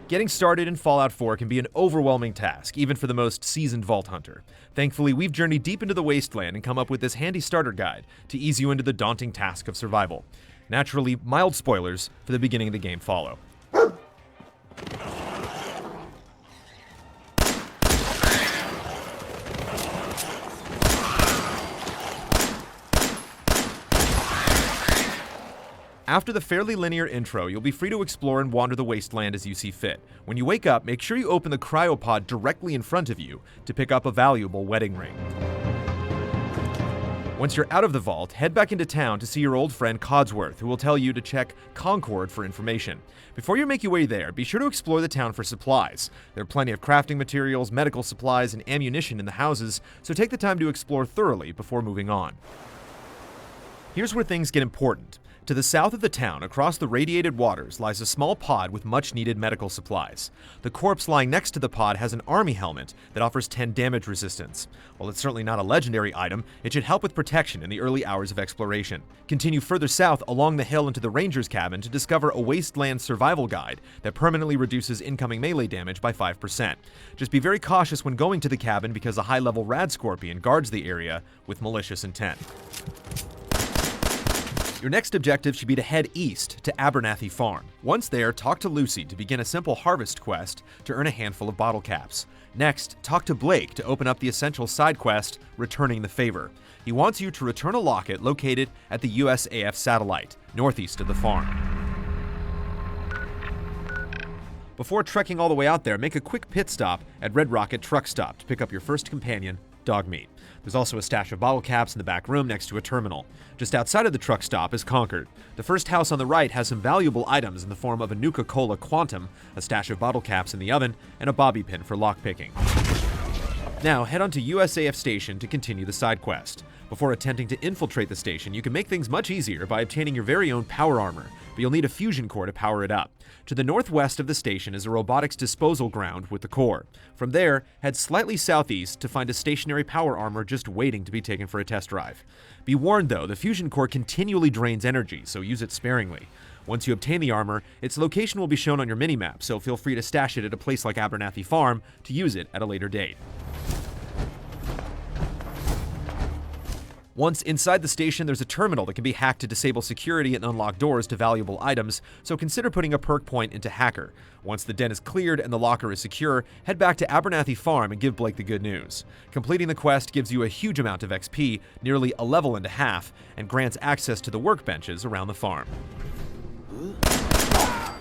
Getting started in Fallout 4 can be an overwhelming task, even for the most seasoned Vault Hunter. Thankfully, we've journeyed deep into the wasteland and come up with this handy starter guide to ease you into the daunting task of survival. Naturally, mild spoilers for the beginning of the game follow. After the fairly linear intro, you'll be free to explore and wander the wasteland as you see fit. When you wake up, make sure you open the cryopod directly in front of you to pick up a valuable wedding ring. Once you're out of the vault, head back into town to see your old friend Codsworth, who will tell you to check Concord for information. Before you make your way there, be sure to explore the town for supplies. There are plenty of crafting materials, medical supplies, and ammunition in the houses, so take the time to explore thoroughly before moving on. Here's where things get important. To the south of the town, across the radiated waters, lies a small pod with much-needed medical supplies. The corpse lying next to the pod has an army helmet that offers 10 damage resistance. While it's certainly not a legendary item, it should help with protection in the early hours of exploration. Continue further south along the hill into the ranger's cabin to discover a wasteland survival guide that permanently reduces incoming melee damage by 5%. Just be very cautious when going to the cabin because a high-level rad scorpion guards the area with malicious intent. Your next objective should be to head east to Abernathy Farm. Once there, talk to Lucy to begin a simple harvest quest to earn a handful of bottle caps. Next, talk to Blake to open up the essential side quest, Returning the Favor. He wants you to return a locket located at the USAF satellite, northeast of the farm. Before trekking all the way out there, make a quick pit stop at Red Rocket Truck Stop to pick up your first companion, Dogmeat. There's also a stash of bottle caps in the back room next to a terminal. Just outside of the truck stop is Concord. The first house on the right has some valuable items in the form of a Nuka-Cola Quantum, a stash of bottle caps in the oven, and a bobby pin for lockpicking. Now, head on to USAF Station to continue the side quest. Before attempting to infiltrate the station, you can make things much easier by obtaining your very own power armor, but you'll need a fusion core to power it up. To the northwest of the station is a robotics disposal ground with the core. From there, head slightly southeast to find a stationary power armor just waiting to be taken for a test drive. Be warned though, the fusion core continually drains energy, so use it sparingly. Once you obtain the armor, its location will be shown on your minimap, so feel free to stash it at a place like Abernathy Farm to use it at a later date. Once inside the station, there's a terminal that can be hacked to disable security and unlock doors to valuable items, so consider putting a perk point into Hacker. Once the den is cleared and the locker is secure, head back to Abernathy Farm and give Blake the good news. Completing the quest gives you a huge amount of XP, nearly a level and a half, and grants access to the workbenches around the farm.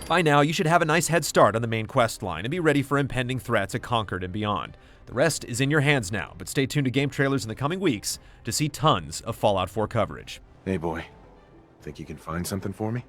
By now, you should have a nice head start on the main quest line and be ready for impending threats at Concord and beyond. The rest is in your hands now, but stay tuned to GameTrailers in the coming weeks to see tons of Fallout 4 coverage. Hey boy, think you can find something for me?